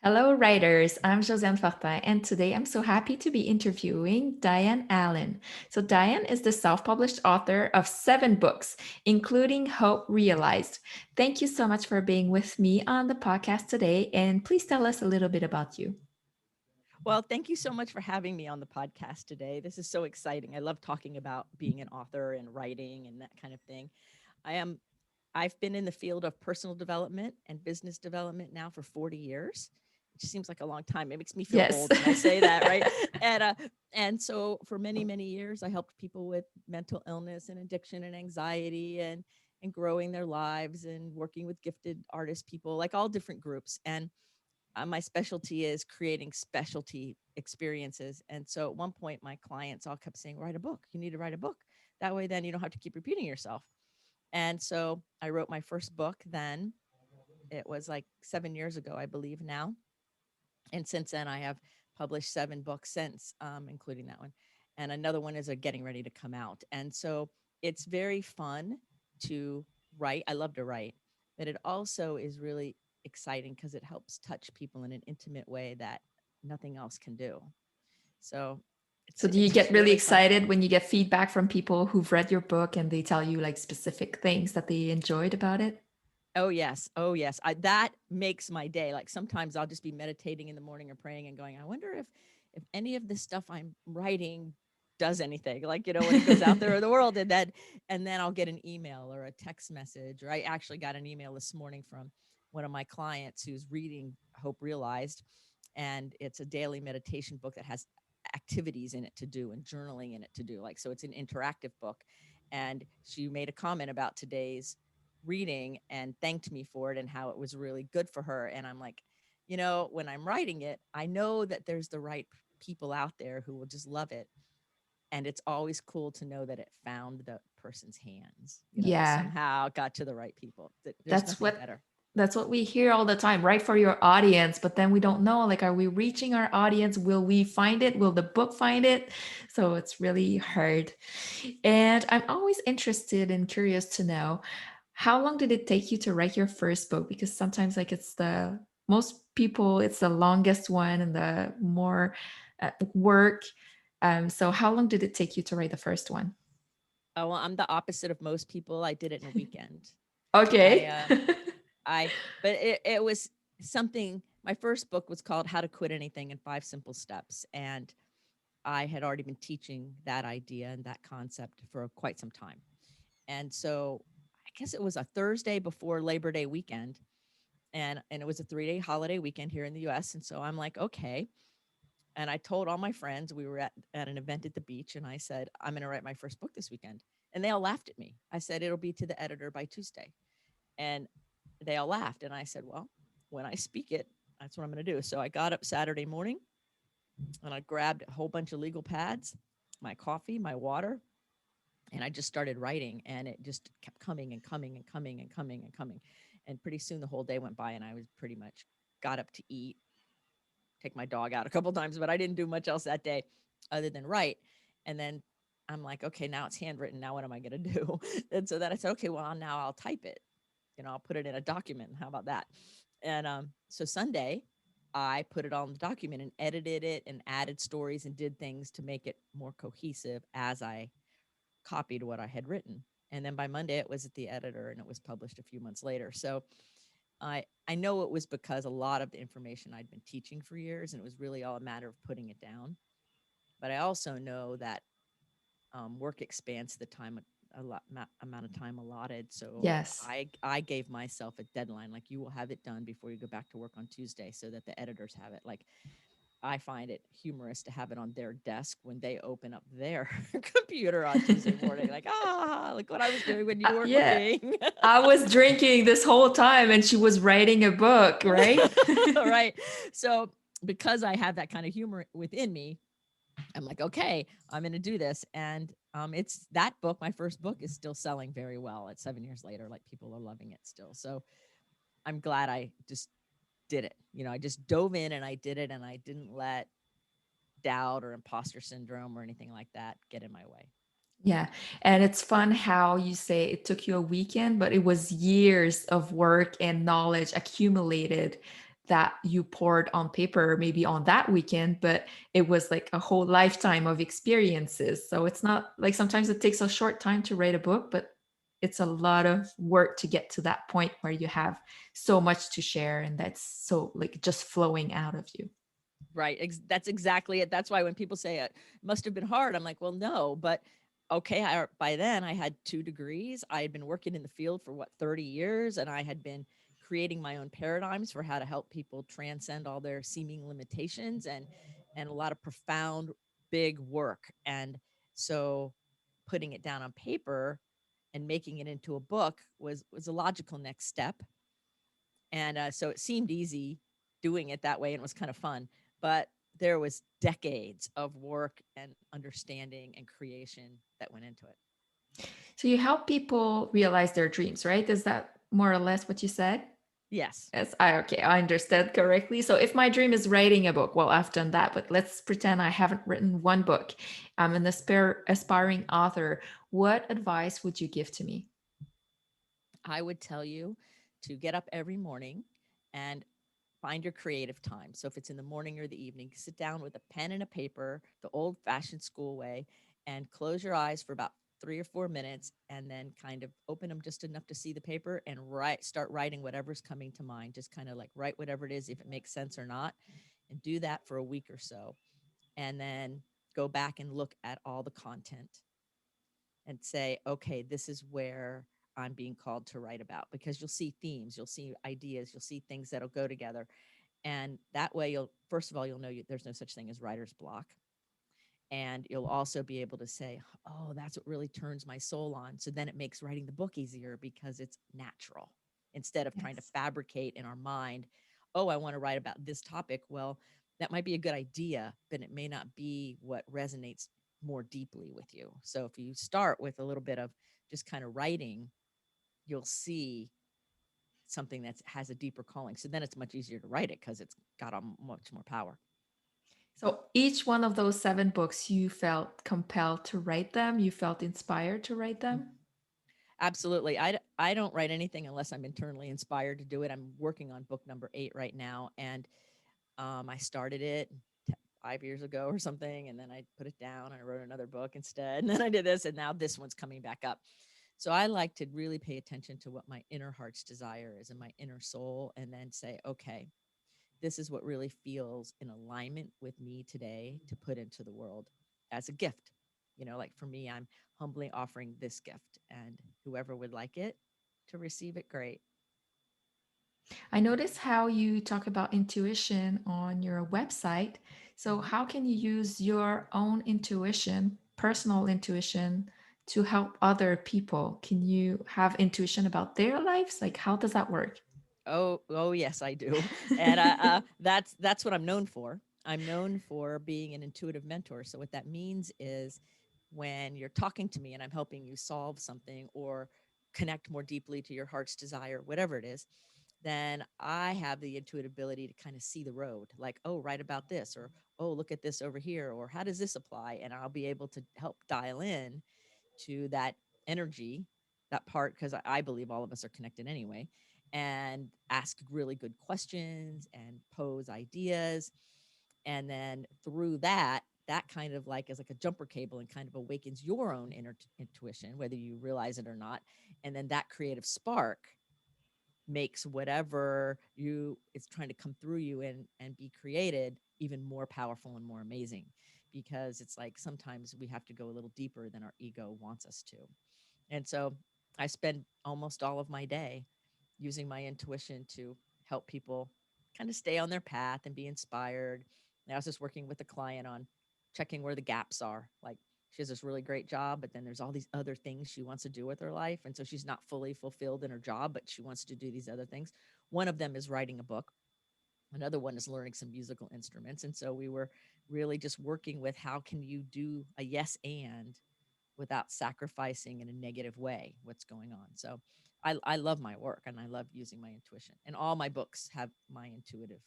Hello, writers. I'm Josiane Fortin, and today I'm so happy to be interviewing Dianne Allen. So, Dianne is the self published author of 7 books, including Hope Realized. Thank you so much for being with me on the podcast today, and please tell us a little bit about you. Well, thank you so much for having me on the podcast today. This is so exciting. I love talking about being an author and writing and that kind of thing. I am I've been in the field of personal development and business development now for 40 years. It just seems like a long time. It makes me feel Yes. old when I say that, right? And and so for many years I helped people with mental illness and addiction and anxiety and growing their lives and working with gifted artist people, like all different groups. And my specialty is creating specialty experiences. And so at one point, my clients all kept saying, write a book. You need to write a book. That way, then you don't have to keep repeating yourself. And so I wrote my first book then. It was like 7 years ago, I believe now. And since then, I have published 7 books since, including that one. And another one is getting ready to come out. And so it's very fun to write. I love to write, but it also is really exciting because it helps touch people in an intimate way that nothing else can do. So So, do you it's get just really really fun. excited when you get feedback from people who've read your book and they tell you like specific things that they enjoyed about it? Oh yes, oh yes. That makes my day. Like sometimes I'll just be meditating in the morning or praying and going, I wonder if any of this stuff I'm writing does anything. Like when it goes out there in the world, and then I'll get an email or a text message. Or I actually got an email this morning from one of my clients who's reading Hope Realized, and it's a daily meditation book that has activities in it to do and journaling in it to do. Like so, it's an interactive book, and she made a comment about today's reading and thanked me for it and how it was really good for her. And I'm like, when I'm writing it, I know that there's the right people out there who will just love it. And it's always cool to know that it found the person's hands, that Yeah, somehow got to the right people. There's that's nothing what better. that's what we hear all the time. Write for your audience, but then we don't know, like, are we reaching our audience? Will we find it? Will the book find it? So it's really hard. And I'm always interested and curious to know, how long did it take you to write your first book? Because sometimes, like, it's the most people, it's the longest one and the more work. So how long did it take you to write the first one? Oh, well, I'm the opposite of most people. I did it in a weekend. I, Okay. I, but it was something. My first book was called How to Quit Anything in 5 Simple Steps. And I had already been teaching that idea and that concept for quite some time. And so I guess it was a Thursday before Labor Day weekend. And it was a 3-day holiday weekend here in the US. And so I'm like, okay. And I told all my friends, we were at an event at the beach, and I said, I'm going to write my first book this weekend. And they all laughed at me. I said, it'll be to the editor by Tuesday. And they all laughed. And I said, well, when I speak it, that's what I'm going to do. So I got up Saturday morning and I grabbed a whole bunch of legal pads, my coffee, my water, and I just started writing, and it just kept coming and coming and coming and coming and coming. And pretty soon the whole day went by, and I was pretty much got up to eat, take my dog out a couple times, but I didn't do much else that day other than write. And then I'm like, okay, now it's handwritten. Now what am I going to do? And so then I said, okay, well, now I'll type it. I'll put it in a document. How about that? And so Sunday, I put it all in the document and edited it and added stories and did things to make it more cohesive as I copied what I had written. And then by Monday, it was at the editor and it was published a few months later. So I know it was because a lot of the information I'd been teaching for years, and it was really all a matter of putting it down. But I also know that work expands the time amount of time allotted. So Yes. I gave myself a deadline, like you will have it done before you go back to work on Tuesday, so that the editors have it. Like I find it humorous to have it on their desk when they open up their computer on Tuesday morning, like, look what I was doing when you weren't Yeah. looking. I was drinking this whole time and she was writing a book, right? Right. So, because I have that kind of humor within me, I'm like, okay, I'm going to do this. And it's that book, my first book, is still selling very well at 7 years later. Like people are loving it still. So, I'm glad I just did it. I just dove in and I did it, and I didn't let doubt or imposter syndrome or anything like that get in my way. Yeah. And it's fun how you say it took you a weekend, but it was years of work and knowledge accumulated that you poured on paper maybe on that weekend, but it was like a whole lifetime of experiences. So it's not like sometimes it takes a short time to write a book, but it's a lot of work to get to that point where you have so much to share and that's so like just flowing out of you. Right. That's exactly it. That's why when people say it must have been hard, I'm like, well, no, but okay. By then I had 2 degrees. I had been working in the field for what, 30 years, and I had been creating my own paradigms for how to help people transcend all their seeming limitations, and a lot of profound, big work. And so putting it down on paper and making it into a book was a logical next step. And so it seemed easy doing it that way, and it was kind of fun. But there was decades of work and understanding and creation that went into it. So you help people realize their dreams, right? Is that more or less what you said? Yes, Yes, I okay, I understood correctly. So if my dream is writing a book, well, I've done that, but let's pretend I haven't written one book. I'm an aspiring author. What advice would you give to me? I would tell you to get up every morning and find your creative time. So if it's in the morning or the evening, sit down with a pen and a paper, the old fashioned school way, and close your eyes for about 3 or 4 minutes, and then kind of open them just enough to see the paper and start writing whatever's coming to mind. Just kind of like write whatever it is, if it makes sense or not, and do that for a week or so. And then go back and look at all the content and say, okay, this is where I'm being called to write about, because you'll see themes, you'll see ideas, you'll see things that'll go together. And that way, you'll, first of all, you'll know there's no such thing as writer's block. And you'll also be able to say, oh, that's what really turns my soul on. So then it makes writing the book easier because it's natural, instead of trying to Yes. fabricate in our mind, oh, I want to write about this topic. Well, that might be a good idea, but it may not be what resonates more deeply with you. So if you start with a little bit of just kind of writing, you'll see something that has a deeper calling. So then it's much easier to write it because it's got a much more power. So each one of those 7 books, you felt compelled to write them? You felt inspired to write them? Absolutely. I don't write anything unless I'm internally inspired to do it. I'm working on book number 8 right now. And I started it 5 years ago or something. And then I put it down and I wrote another book instead. And then I did this. And now this one's coming back up. So I like to really pay attention to what my inner heart's desire is and my inner soul. And then say, okay, this is what really feels in alignment with me today to put into the world as a gift. Like for me, I'm humbly offering this gift, and whoever would like it to receive it, great. I notice how you talk about intuition on your website. So, Mhm. how can you use your own intuition, personal intuition, to help other people? Can you have intuition about their lives? Like, how does that work? Oh, yes, I do, and that's what I'm known for. I'm known for being an intuitive mentor. So what that means is, when you're talking to me and I'm helping you solve something or connect more deeply to your heart's desire, whatever it is, then I have the intuitive ability to kind of see the road, like, oh, write about this, or oh, look at this over here, or how does this apply? And I'll be able to help dial in to that energy, that part, because I believe all of us are connected anyway, and ask really good questions and pose ideas. And then through that kind of like is like a jumper cable and kind of awakens your own inner intuition, whether you realize it or not. And then that creative spark makes whatever you is trying to come through you and be created even more powerful and more amazing, because it's like sometimes we have to go a little deeper than our ego wants us to. And so I spend almost all of my day using my intuition to help people kind of stay on their path and be inspired. And I was just working with a client on checking where the gaps are. Like, she has this really great job, but then there's all these other things she wants to do with her life. And so she's not fully fulfilled in her job, but she wants to do these other things. One of them is writing a book. Another one is learning some musical instruments. And so we were really just working with how can you do a yes and without sacrificing in a negative way what's going on. So I love my work and I love using my intuition. And all my books have my intuitive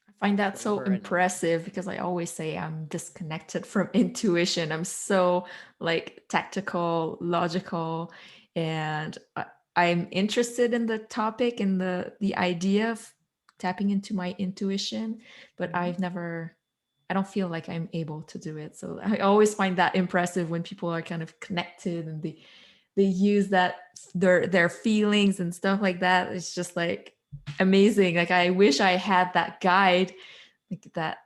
I find that so flavor in them. impressive because I always say I'm disconnected from intuition. I'm so like tactical, logical, and I'm interested in the topic and the idea of tapping into my intuition, but Hmm. I don't feel like I'm able to do it. So I always find that impressive when people are kind of connected and they use that, their feelings and stuff like that. It's just like amazing. Like I wish I had that guide, like that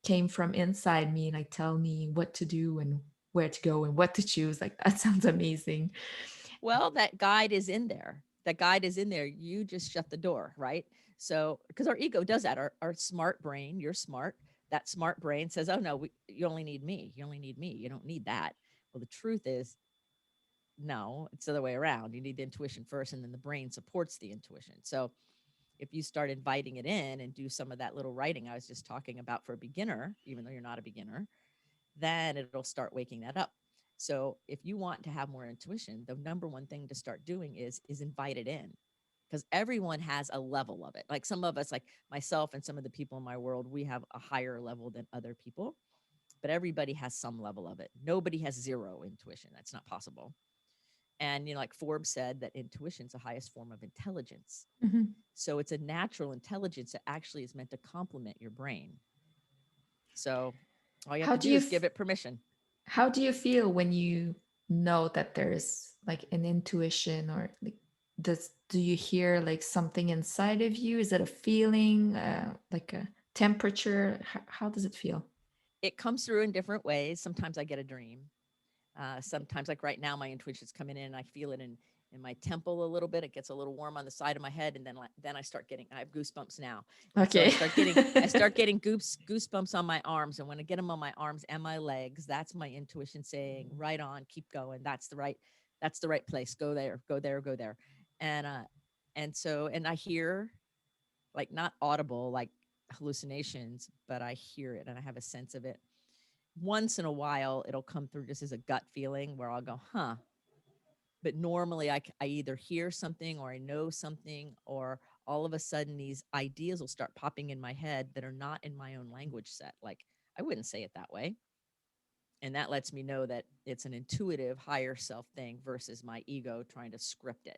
came from inside me, like tell me what to do and where to go and what to choose. Like that sounds amazing. Well, that guide is in there. That guide is in there. You just shut the door, right? So, because our ego does that, our smart brain, you're smart. That smart brain says, oh, no, you only need me. You only need me. You don't need that. Well, the truth is, no, it's the other way around. You need the intuition first, and then the brain supports the intuition. So, if you start inviting it in and do some of that little writing I was just talking about for a beginner, even though you're not a beginner, then it'll start waking that up. So if you want to have more intuition, the number one thing to start doing is invite it in, because everyone has a level of it. Like some of us, like myself and some of the people in my world, we have a higher level than other people, but everybody has some level of it. Nobody has zero intuition. That's not possible. And like Forbes said, that intuition is the highest form of intelligence. Mhm. So it's a natural intelligence that actually is meant to complement your brain. So all you have How to do do you is give it permission. how do you feel when you know that there's like an intuition, or like do you hear like something inside of you? Is it a feeling, like a temperature? How does it feel? It comes through in different ways. Sometimes I get a dream. Sometimes, like right now, my intuition's coming in, and I feel it in my temple a little bit. It gets a little warm on the side of my head, and then I start getting. I have goosebumps now, and so Okay. I start getting goosebumps on my arms, and when I get them on my arms and my legs, that's my intuition saying, "Right on, keep going. That's the right place. Go there, go there, go there." And and I hear, like, not audible like hallucinations, but I hear it and I have a sense of it. Once in a while, it'll come through just as a gut feeling where I'll go, huh. But normally I either hear something or I know something, or all of a sudden these ideas will start popping in my head that are not in my own language set. Like, I wouldn't say it that way. And that lets me know that it's an intuitive higher self thing versus my ego trying to script it.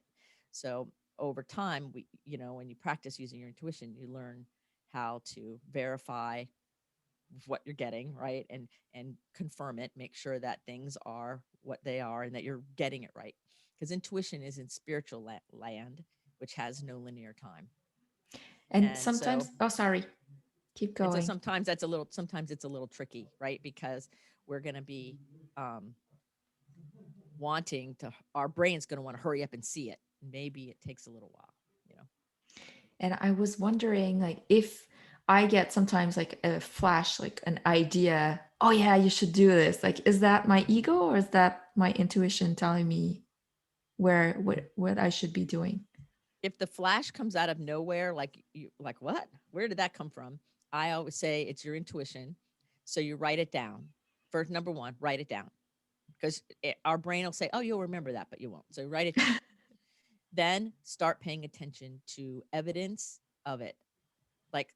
So over time, when you practice using your intuition, you learn how to verify what you're getting, right? And confirm it, make sure that things are what they are and that you're getting it right. Because intuition is in spiritual land, which has no linear time. And And so sometimes, oh, sorry, keep and so going. sometimes it's a little tricky, right? Because we're going to be um wanting to our brain's going to want to hurry up and see it. Maybe it takes a little while. And I was wondering, like, if I get sometimes like a flash, like an idea, oh yeah, you should do this. Like, is that my ego or is that my intuition telling me what I should be doing? If the flash comes out of nowhere, like, you like, what, where did that come from? I always say it's your intuition. So you write it down. First, number one, write it down, because our brain will say, oh, you'll remember that, but you won't. So write it down. Then start paying attention to evidence of it. Like,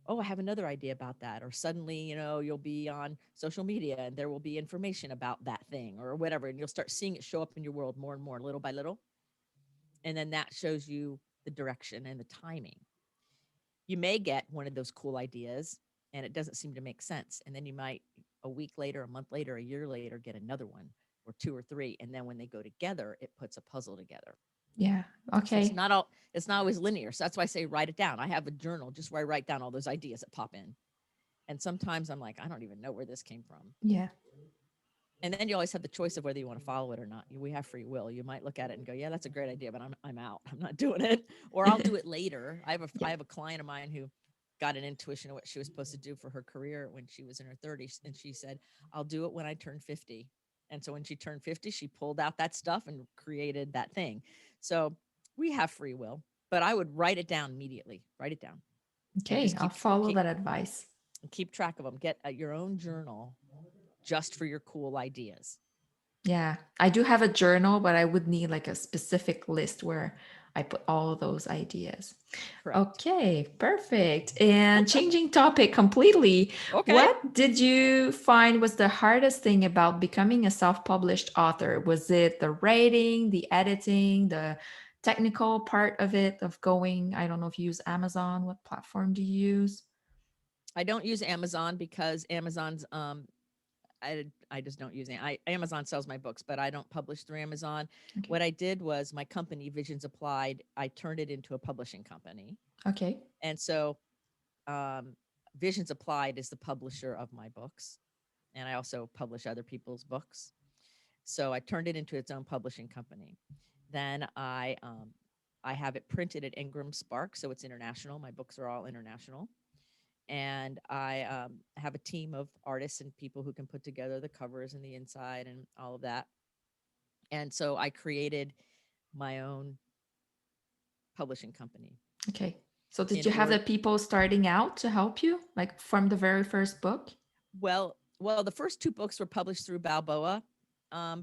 oh, I have another idea about that. Or suddenly, you'll be on social media and there will be information about that thing or whatever. And you'll start seeing it show up in your world more and more, little by little. And then that shows you the direction and the timing. You may get one of those cool ideas and it doesn't seem to make sense. And then you might, a week later, a month later, a year later, get another one or two or three. And then when they go together, it puts a puzzle together. Yeah. So Okay. it's not always linear. So that's why I say write it down. I have a journal just where I write down all those ideas that pop in. And sometimes I'm like, I don't even know where this came from. Yeah. And then you always have the choice of whether you want to follow it or not. We have free will. You might look at it and go, yeah, that's a great idea, but I'm out. I'm not doing it. Or I'll do it later. I Yeah. have a client of mine who got an intuition of what she was supposed to do for her career when she was in her 30s. And she said, I'll do it when I turn 50. And so when she turned 50, she pulled out that stuff and created that thing. So we have free will, but I would write it down immediately. Write it down and Okay. just I'll follow that advice. keep track of them. Get your own journal just for your cool ideas. Yeah, I do have a journal, but I would need like a specific list where I put all of those ideas. Correct. Okay, perfect. And changing topic completely, Okay. what did you find was the hardest thing about becoming a self-published author? Was it the writing, the editing, the technical part of it of going? I don't know if you use Amazon. What platform do you use? I don't use Amazon because Amazon's I just don't use it. Amazon sells my books, but I don't publish through Amazon. Okay. What I did was my company Visions Applied, I turned it into a publishing company. Okay. And so um, Visions Applied is the publisher of my books. And I also publish other people's books. So I turned it into its own publishing company. Then I have it printed at Ingram Spark, so it's international. My books are all international, and I have a team of artists and people who can put together the covers and the inside and all of that. And so I created my own publishing company Okay. So did in you have the order. people starting out to help you, like from the very first book? Well, the first two books were published through Balboa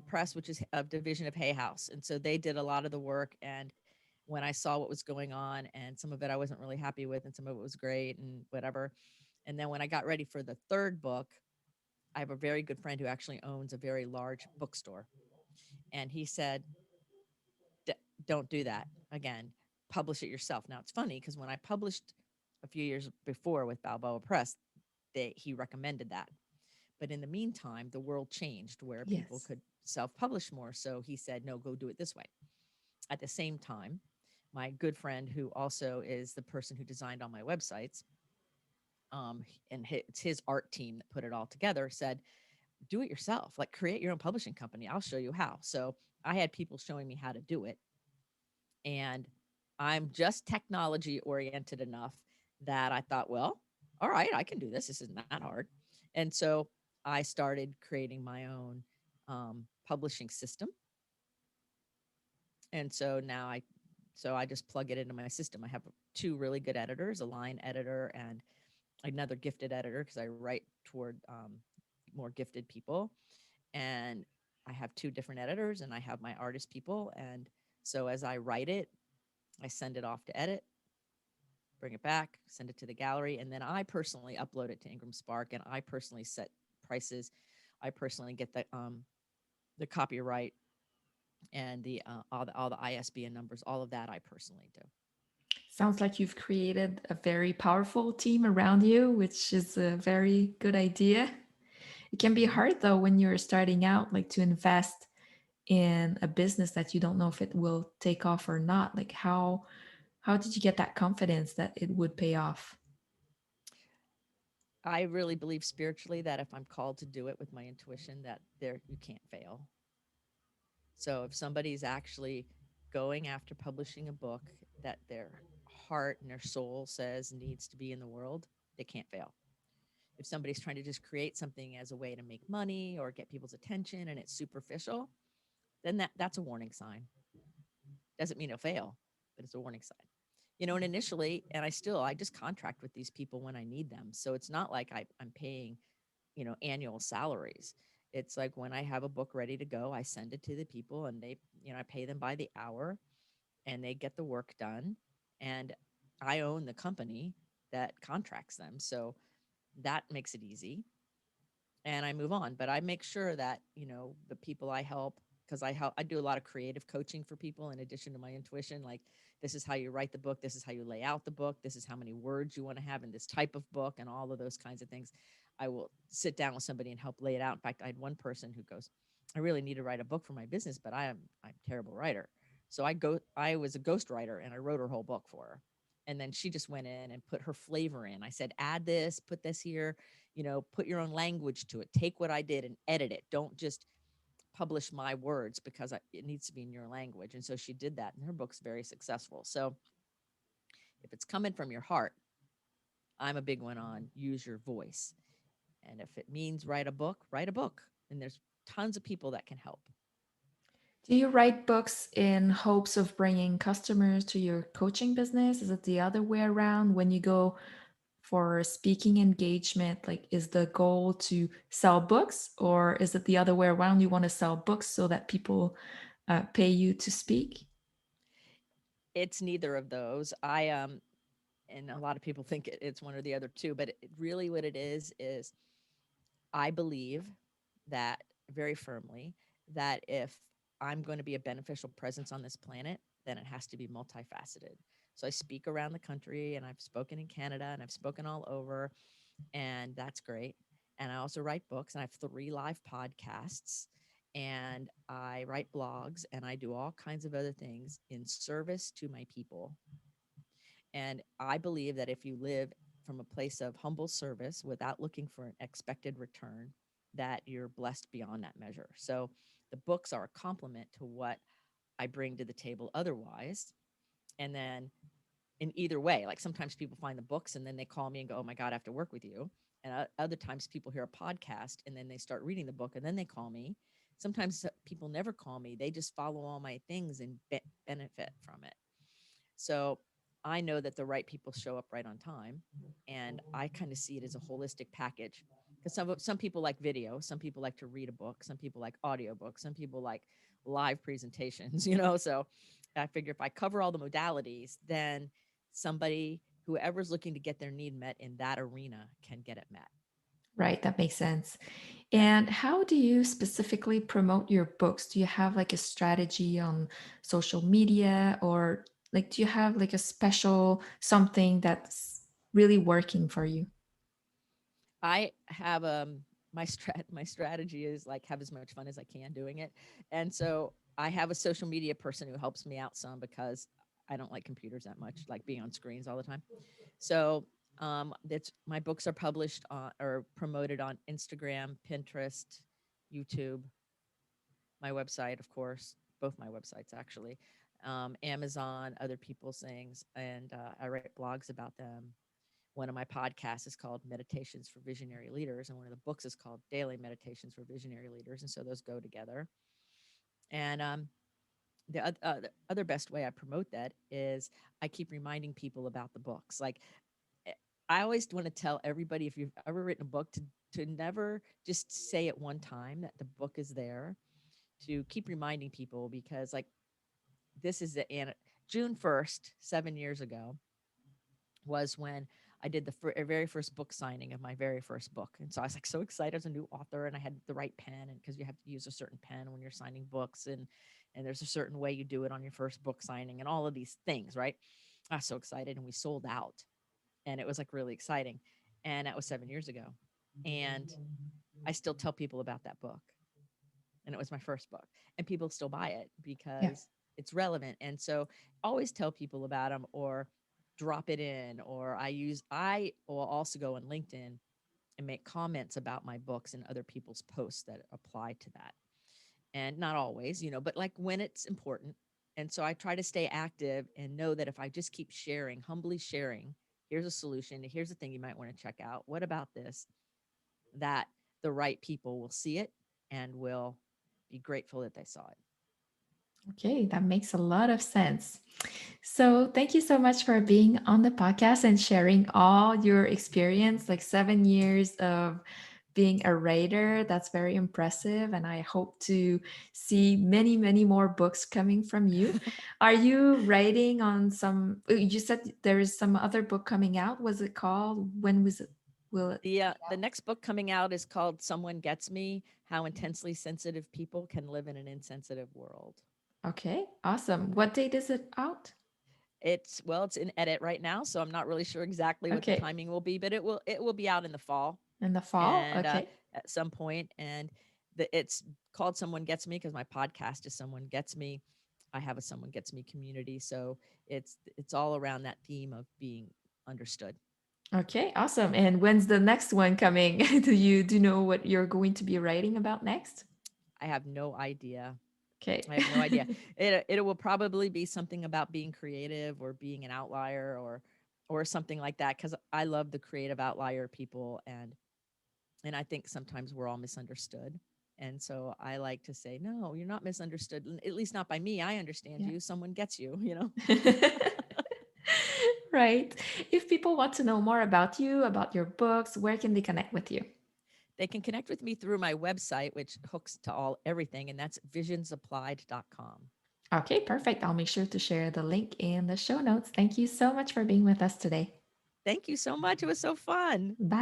Press, which is a division of Hay House, and so they did a lot of the work. And when I saw what was going on, and some of it I wasn't really happy with, and some of it was great, and whatever. And then when I got ready for the third book, I have a very good friend who actually owns a very large bookstore, and he said, "Don't do that again. Publish it yourself." Now it's funny because when I published a few years before with Balboa Press, he recommended that. But in the meantime, the world changed where people Yes. could self publish more. So he said, no, go do it this way. At the same time, my good friend, who also is the person who designed all my websites, and it's his art team that put it all together, said, do it yourself, like create your own publishing company. I'll show you how. So I had people showing me how to do it. And I'm just technology oriented enough that I thought, well, all right, I can do this. This isn't that hard. And so I started creating my own publishing system. And so I just plug it into my system. I have two really good editors, a line editor and another gifted editor, because I write toward more gifted people. And I have two different editors, and I have my artist people. And so as I write it, I send it off to edit, bring it back, send it to the gallery, and then I personally upload it to Ingram Spark, and I personally set prices. I personally get the copyright and the all the ISBN numbers, all of that I personally do. Sounds like you've created a very powerful team around you, which is a very good idea. It can be Mhm. hard though when you're starting out, like to invest in a business that you don't know if it will take off or not. Like how did you get that confidence that it would pay off? I really believe spiritually that if I'm called to do it with my intuition, that there you can't fail. So if somebody's actually going after publishing a book that their heart and their soul says needs to be in the world, they can't fail. If somebody's trying to just create something as a way to make money or get people's attention and it's superficial, then that's a warning sign. Doesn't mean it'll fail, but it's a warning sign. And initially, and I just contract with these people when I need them. So it's not like I'm paying, annual salaries. It's like when I have a book ready to go, I send it to the people, and I pay them by the hour, and they get the work done. And I own the company that contracts them. So that makes it easy, and I move on. But I make sure that, the people I help, because I do a lot of creative coaching for people in addition to my intuition. Like, this is how you write the book, this is how you lay out the book, this is how many words you want to have in this type of book, and all of those kinds of things. I will sit down with somebody and help lay it out. In fact, I had one person who goes, I really need to write a book for my business, but I'm a terrible writer. So I was a ghostwriter, and I wrote her whole book for her. And then she just went in and put her flavor in. I said, add this, put this here, put your own language to it. Take what I did and edit it. Don't just publish my words, because it needs to be in your language. And so she did that, and her book's very successful. So if it's coming from your heart, I'm a big one on use your voice. And if it means write a book, write a book. And there's tons of people that can help. Do you write books in hopes of bringing customers to your coaching business? Is it the other way around when you go for speaking engagement? Like, is the goal to sell books, or is it the other way around? You want to sell books so that people pay you to speak? It's neither of those. And a lot of people think it's one or the other too, but really what it is I believe that very firmly that if I'm going to be a beneficial presence on this planet, then it has to be multifaceted. So I speak around the country, and I've spoken in Canada, and I've spoken all over, and that's great. And I also write books, and I have 3 live podcasts, and I write blogs, and I do all kinds of other things in service to my people. And I believe that if you live from a place of humble service without looking for an expected return, that you're blessed beyond that measure. So the books are a complement to what I bring to the table otherwise. And then in either way, like sometimes people find the books and then they call me and go, "Oh my God, I have to work with you." And other times people hear a podcast and then they start reading the book and then they call me. Sometimes people never call me, they just follow all my things and benefit from it. So I know that the right people show up right on time. And I kind of see it as a holistic package, because some people like video, some people like to read a book, some people like audiobooks, some people like live presentations, So I figure if I cover all the modalities, then somebody, whoever's looking to get their need met in that arena, can get it met. Right, that makes sense. Yeah. And how do you specifically promote your books? Do you have like a strategy on social media, or like do you have like a special something that's really working for you? I have my strategy is like have as much fun as I can doing it. And so I have a social media person who helps me out some, because I don't like computers that much, like being on screens all the time. So that's my books are published on or promoted on Instagram, Pinterest, YouTube, my website, of course, both my websites actually, Amazon, other people's things, and I write blogs about them. One of my podcasts is called Meditations for Visionary Leaders, and one of the books is called Daily Meditations for Visionary Leaders, and so those go together. And the other best way I promote that is I keep reminding people about the books. Like eh, I always want to tell everybody, if you've ever written a book, to never just say it one time that the book is there, to keep reminding people, because like this is June 1st, 7 years ago, was when I did the very first book signing of my very first book. And so I was like so excited as a new author, and I had the right pen, and because you have to use a certain pen when you're signing books, and there's a certain way you do it on your first book signing and all of these things, right? I was so excited, and we sold out, and it was like really exciting. And that was 7 years ago. And I still tell people about that book, and it was my first book, and people still buy it Yeah. because it's relevant. And so always tell people about them, or drop it in, or I will also go on LinkedIn and make comments about my books and other people's posts that apply to that. And not always, but like when it's important. And so I try to stay active and know that if I just keep sharing, humbly sharing, here's a solution, here's a thing you might want to check out, what about this, that the right people will see it and will be grateful that they saw it. Okay, that makes a lot of sense. So, thank you so much for being on the podcast and sharing all your experience, like 7 years of being a writer. That's very impressive. And I hope to see many, many more books coming from you. Are you writing on some? You said there is some other book coming out. Was it called? When was it? Will it be The out? next book coming out is called Someone Gets Me: How Intensely Sensitive People Can Live in an Insensitive World. Okay, awesome. What date is it out? It's in edit right now, so I'm not really sure exactly what the Okay, timing will be, but it will be out in the fall, in the fall. and Okay. at some point. And it's called Someone Gets Me because my podcast is Someone Gets Me. I have a Someone Gets Me community, so it's all around that theme of being understood. Okay, awesome. And when's the next one coming? Do you know what you're going to be writing about next? I have no idea. Okay. I have no idea. It will probably be something about being creative or being an outlier, or something like that, because I love the creative outlier people. And I think sometimes we're all misunderstood. And so I like to say, no, you're not misunderstood. At least not by me. I understand Yeah. you. Someone gets you. Right. If people want to know more about you, about your books, where can they connect with you? They can connect with me through my website, which hooks to all everything, and that's visionsapplied.com. Okay, perfect. I'll make sure to share the link in the show notes. Thank you so much for being with us today. Thank you so much. It was so fun. Bye.